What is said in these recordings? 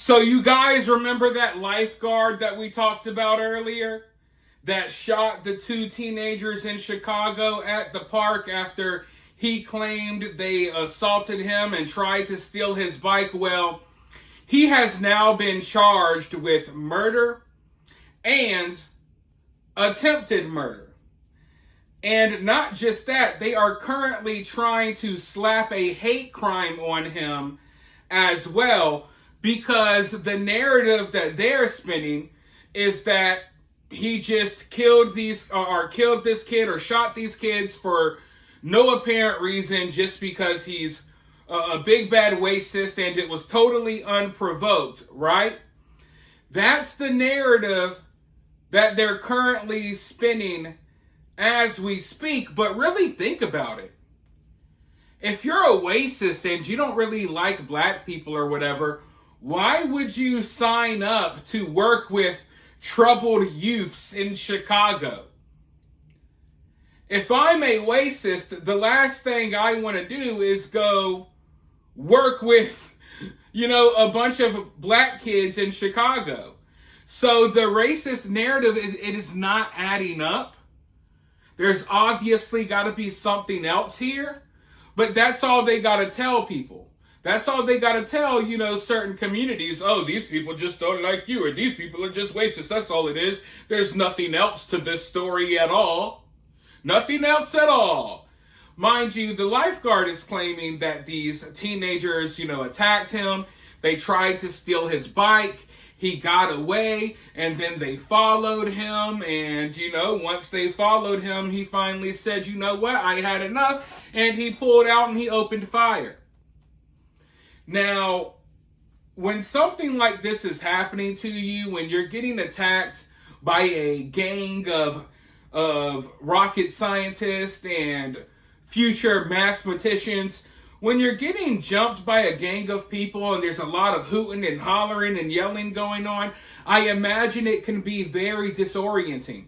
So you guys remember that lifeguard that we talked about earlier that shot the two teenagers in Chicago at the park after he claimed they assaulted him and tried to steal his bike? Well, he has now been charged with murder and attempted murder. And not just that, they are currently trying to slap a hate crime on him as well, because the narrative that they're spinning is that he just killed this kid or shot these kids for no apparent reason, just because he's a big bad racist and it was totally unprovoked, right? That's the narrative that they're currently spinning as we speak. But really think about it. If you're a racist and you don't really like black people or whatever, why would you sign up to work with troubled youths in Chicago? If I'm a racist, the last thing I want to do is go work with, a bunch of black kids in Chicago. So the racist narrative, it is not adding up. There's obviously got to be something else here, but that's all they got to tell people. That's all they got to tell, certain communities. Oh, these people just don't like you, or these people are just racist. That's all it is. There's nothing else to this story at all. Nothing else at all. Mind you, the lifeguard is claiming that these teenagers, attacked him. They tried to steal his bike. He got away, and then they followed him. And, once they followed him, he finally said, you know what, I had enough. And he pulled out and he opened fire. Now, when something like this is happening to you, when you're getting attacked by a gang of rocket scientists and future mathematicians, when you're getting jumped by a gang of people and there's a lot of hooting and hollering and yelling going on, I imagine it can be very disorienting.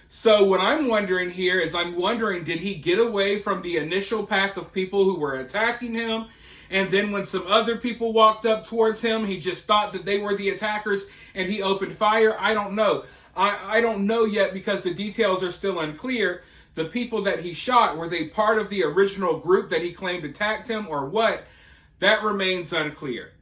So what I'm wondering here is, did he get away from the initial pack of people who were attacking him? And then when some other people walked up towards him, he just thought that they were the attackers and he opened fire? I don't know. I don't know yet, because the details are still unclear. The people that he shot, were they part of the original group that he claimed attacked him or what? That remains unclear.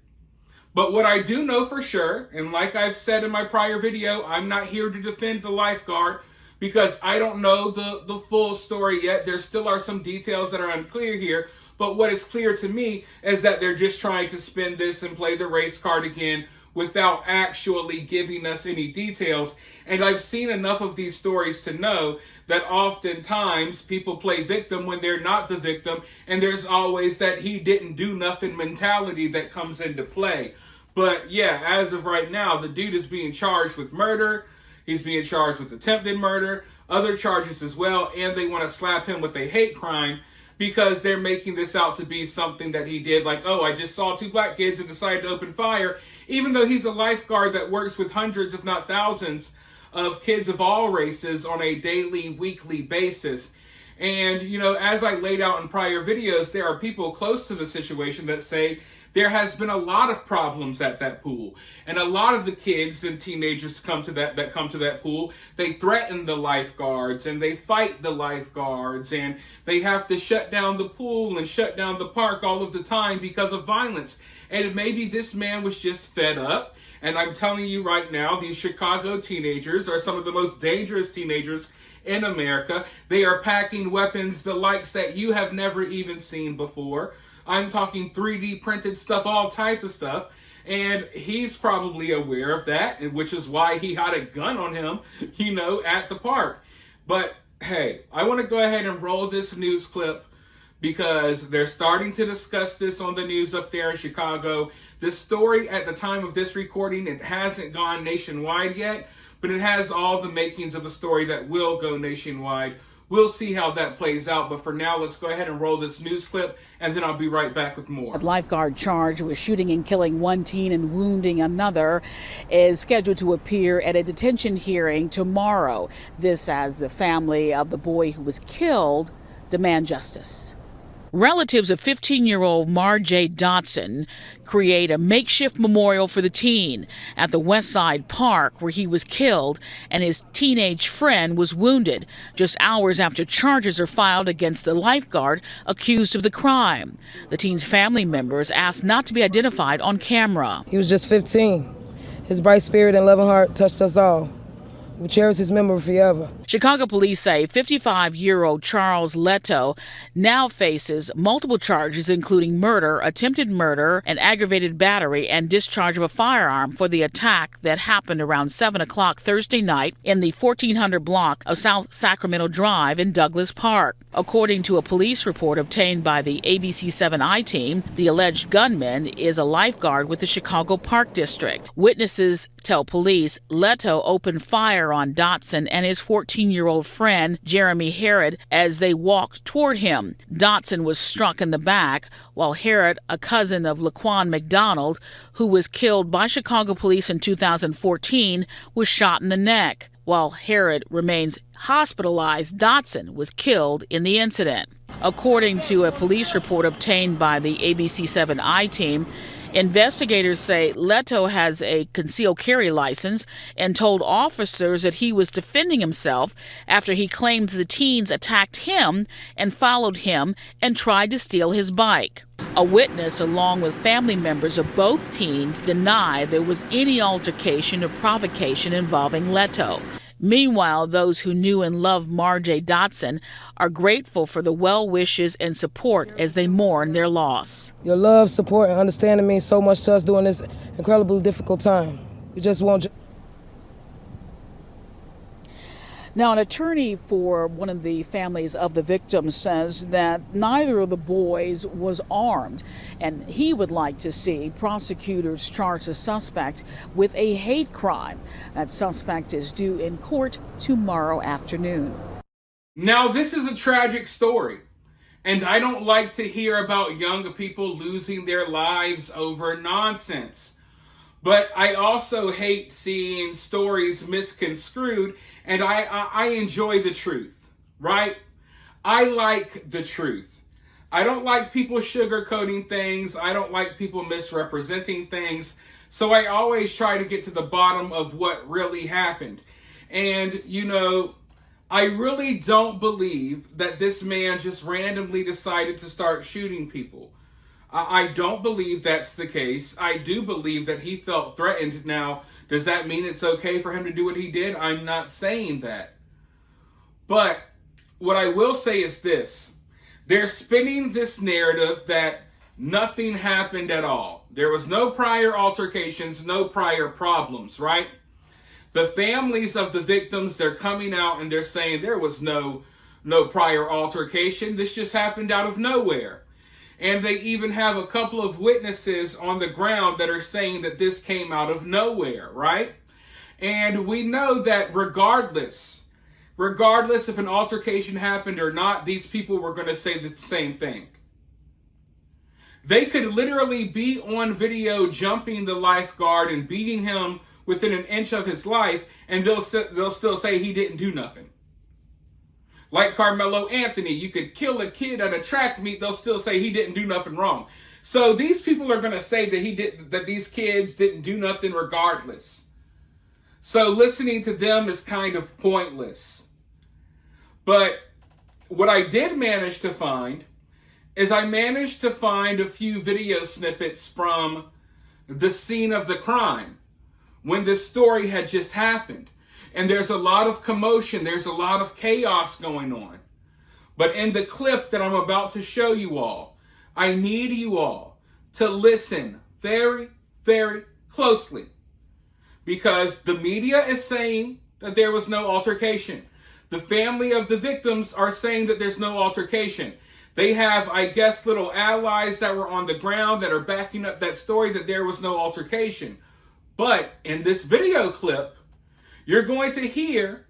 But what I do know for sure, and like I've said in my prior video, I'm not here to defend the lifeguard because I don't know the full story yet. There still are some details that are unclear here. But what is clear to me is that they're just trying to spin this and play the race card again without actually giving us any details. And I've seen enough of these stories to know that oftentimes people play victim when they're not the victim, and there's always that he didn't do nothing mentality that comes into play. But yeah, as of right now, the dude is being charged with murder. He's being charged with attempted murder, other charges as well, and they want to slap him with a hate crime because they're making this out to be something that he did, like, oh, I just saw two black kids and decided to open fire, even though he's a lifeguard that works with hundreds, if not thousands, of kids of all races on a daily, weekly basis. And, as I laid out in prior videos, there are people close to the situation that say there has been a lot of problems at that pool. And a lot of the kids and teenagers come to that pool, they threaten the lifeguards and they fight the lifeguards, and they have to shut down the pool and shut down the park all of the time because of violence. And maybe this man was just fed up. And I'm telling you right now, these Chicago teenagers are some of the most dangerous teenagers in America. They are packing weapons, the likes that you have never even seen before. I'm talking 3D printed stuff, all type of stuff. And he's probably aware of that, which is why he had a gun on him, at the park. But hey, I want to go ahead and roll this news clip because they're starting to discuss this on the news up there in Chicago. This story, at the time of this recording, it hasn't gone nationwide yet, but it has all the makings of a story that will go nationwide. We'll see how that plays out, but for now, let's go ahead and roll this news clip, and then I'll be right back with more. A lifeguard charged with shooting and killing one teen and wounding another is scheduled to appear at a detention hearing tomorrow. This as the family of the boy who was killed demand justice. Relatives of 15-year-old Marjay Dotson create a makeshift memorial for the teen at the West Side Park where he was killed and his teenage friend was wounded just hours after charges are filed against the lifeguard accused of the crime. The teen's family members asked not to be identified on camera. He was just 15. His bright spirit and loving heart touched us all. We cherish his memory forever. Chicago police say 55-year-old Charles Leto now faces multiple charges, including murder, attempted murder, and aggravated battery and discharge of a firearm for the attack that happened around 7 o'clock Thursday night in the 1400 block of South Sacramento Drive in Douglas Park. According to a police report obtained by the ABC7 I-team, the alleged gunman is a lifeguard with the Chicago Park District. Witnesses tell police Leto opened fire on Dotson and his 14-year-old friend, Jeremy Herod, as they walked toward him. Dotson was struck in the back, while Herod, a cousin of Laquan McDonald, who was killed by Chicago police in 2014, was shot in the neck. While Herod remains hospitalized, Dotson was killed in the incident. According to a police report obtained by the ABC7 I-team, investigators say Leto has a concealed carry license and told officers that he was defending himself after he claims the teens attacked him and followed him and tried to steal his bike. A witness, along with family members of both teens, deny there was any altercation or provocation involving Leto. Meanwhile, those who knew and loved Marjay Dotson are grateful for the well wishes and support as they mourn their loss. Your love, support, and understanding means so much to us during this incredibly difficult time. We just want Now, an attorney for one of the families of the victims says that neither of the boys was armed, and he would like to see prosecutors charge the suspect with a hate crime. That suspect is due in court tomorrow afternoon. Now, this is a tragic story, and I don't like to hear about young people losing their lives over nonsense. But I also hate seeing stories misconstrued, and I enjoy the truth, right? I like the truth. I don't like people sugarcoating things. I don't like people misrepresenting things. So I always try to get to the bottom of what really happened. And, you know, I really don't believe that this man just randomly decided to start shooting people. I don't believe that's the case. I do believe that he felt threatened. Now, does that mean it's okay for him to do what he did? I'm not saying that. But what I will say is this. They're spinning this narrative that nothing happened at all. There was no prior altercations, no prior problems, right? The families of the victims, they're coming out and they're saying there was no prior altercation. This just happened out of nowhere. And they even have a couple of witnesses on the ground that are saying that this came out of nowhere, right? And we know that regardless if an altercation happened or not, these people were going to say the same thing. They could literally be on video jumping the lifeguard and beating him within an inch of his life, and they'll still say he didn't do nothing. Like Carmelo Anthony, you could kill a kid at a track meet, they'll still say he didn't do nothing wrong. So these people are going to say that these kids didn't do nothing regardless. So listening to them is kind of pointless. But what I did manage to find is I managed to find a few video snippets from the scene of the crime when this story had just happened. And there's a lot of commotion. There's a lot of chaos going on. But in the clip that I'm about to show you all, I need you all to listen very, very closely. Because the media is saying that there was no altercation. The family of the victims are saying that there's no altercation. They have, I guess, little allies that were on the ground that are backing up that story that there was no altercation. But in this video clip, you're going to hear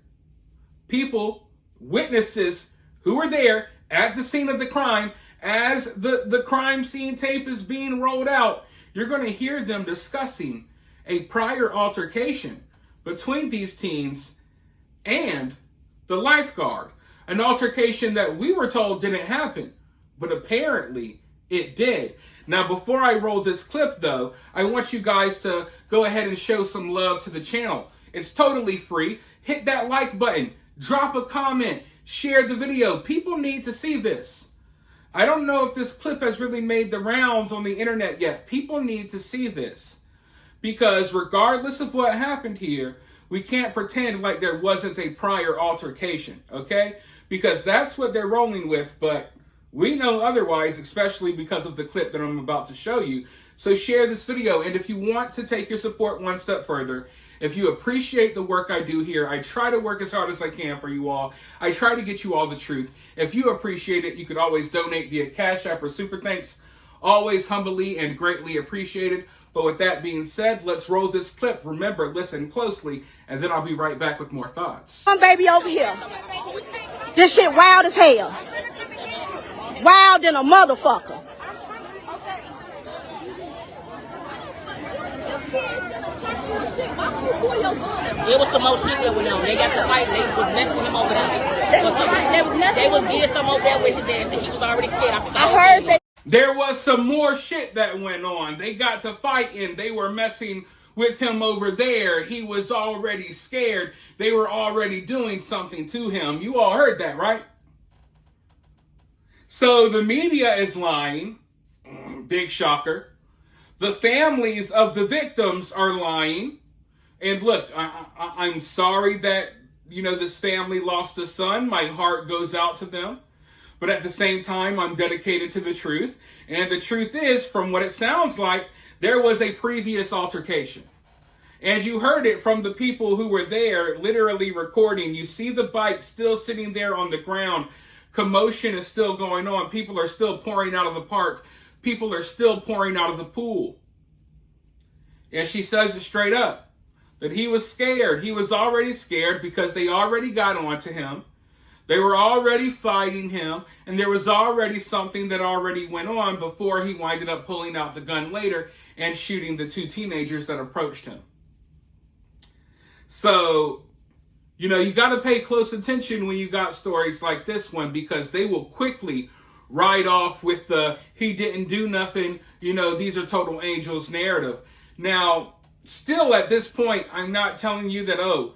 people, witnesses who were there at the scene of the crime as the crime scene tape is being rolled out. You're going to hear them discussing a prior altercation between these teens and the lifeguard. An altercation that we were told didn't happen. but apparently it did. Now, before I roll this clip, though, I want you guys to go ahead and show some love to the channel. It's totally free. Hit that like button. Drop a comment. Share the video. People need to see this. I don't know if this clip has really made the rounds on the internet yet. People need to see this. Because regardless of what happened here, we can't pretend like there wasn't a prior altercation, okay? Because that's what they're rolling with, but we know otherwise, especially because of the clip that I'm about to show you. So share this video, and if you want to take your support one step further, if you appreciate the work I do here, I try to work as hard as I can for you all. I try to get you all the truth. If you appreciate it, you could always donate via Cash App or Super Thanks. Always humbly and greatly appreciated. But with that being said, let's roll this clip. Remember, listen closely, and then I'll be right back with more thoughts. Come baby over here. This shit wild as hell. Wild than a motherfucker. There was some more shit that went on. They got to fight. They was messing him over there. They was did some over there with his ass, and he was already scared. I heard that. There was some more shit that went on. They got to fighting. They were messing with him over there. He was already scared. They were already doing something to him. You all heard that, right? So the media is lying. Big shocker. The families of the victims are lying. And look, I'm sorry that, this family lost a son. My heart goes out to them. But at the same time, I'm dedicated to the truth. And the truth is, from what it sounds like, there was a previous altercation. And you heard it from the people who were there, literally recording. You see the bike still sitting there on the ground. Commotion is still going on. People are still pouring out of the park. People are still pouring out of the pool. And she says it straight up, that he was scared. He was already scared because they already got onto him. They were already fighting him, and there was already something that already went on before he winded up pulling out the gun later and shooting the two teenagers that approached him. So, you got to pay close attention when you got stories like this one, because they will quickly ride off with the he didn't do nothing, these are total angels narrative. Now, still at this point, I'm not telling you that,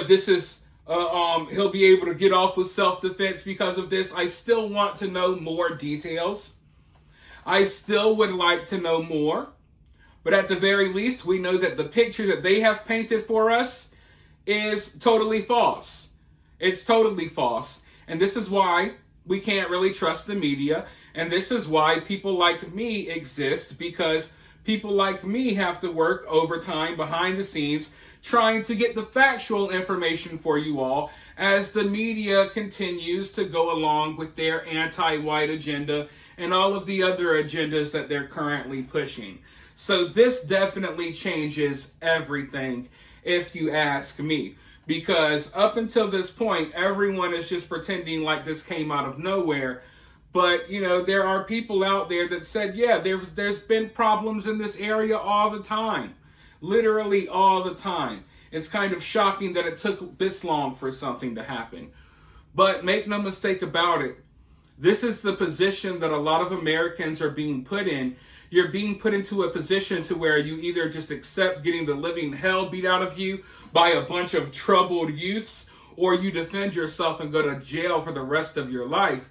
this is he'll be able to get off with self-defense because of this. I still want to know more details. I still would like to know more. But at the very least, we know that the picture that they have painted for us is totally false. It's totally false. And this is why we can't really trust the media. And this is why people like me exist, because people like me have to work overtime behind the scenes trying to get the factual information for you all as the media continues to go along with their anti-white agenda and all of the other agendas that they're currently pushing. So this definitely changes everything, if you ask me. Because up until this point, everyone is just pretending like this came out of nowhere. But, there are people out there that said, yeah, there's been problems in this area all the time. Literally all the time. It's kind of shocking that it took this long for something to happen. But make no mistake about it. This is the position that a lot of Americans are being put in. You're being put into a position to where you either just accept getting the living hell beat out of you by a bunch of troubled youths, or you defend yourself and go to jail for the rest of your life.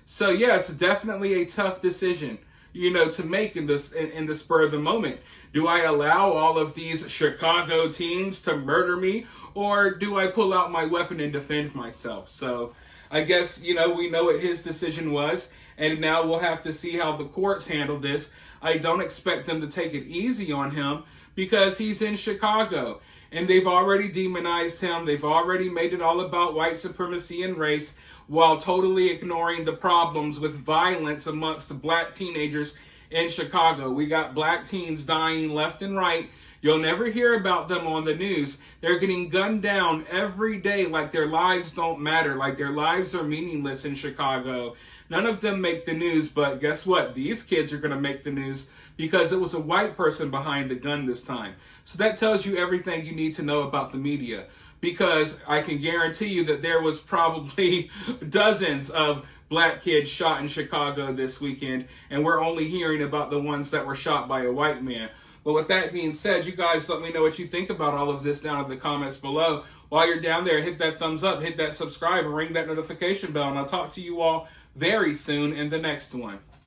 So yeah, it's definitely a tough decision, to make in the spur of the moment. Do I allow all of these Chicago teens to murder me, or do I pull out my weapon and defend myself? So I guess, we know what his decision was, and now we'll have to see how the courts handle this. I don't expect them to take it easy on him because he's in Chicago, and they've already demonized him. They've already made it all about white supremacy and race, while totally ignoring the problems with violence amongst black teenagers in Chicago. We got black teens dying left and right. You'll never hear about them on the news. They're getting gunned down every day like their lives don't matter, like their lives are meaningless in Chicago. None of them make the news, but guess what? These kids are going to make the news because it was a white person behind the gun this time. So that tells you everything you need to know about the media. Because I can guarantee you that there was probably dozens of black kids shot in Chicago this weekend, and we're only hearing about the ones that were shot by a white man. But with that being said, you guys let me know what you think about all of this down in the comments below. While you're down there, hit that thumbs up, hit that subscribe, and ring that notification bell, and I'll talk to you all very soon in the next one.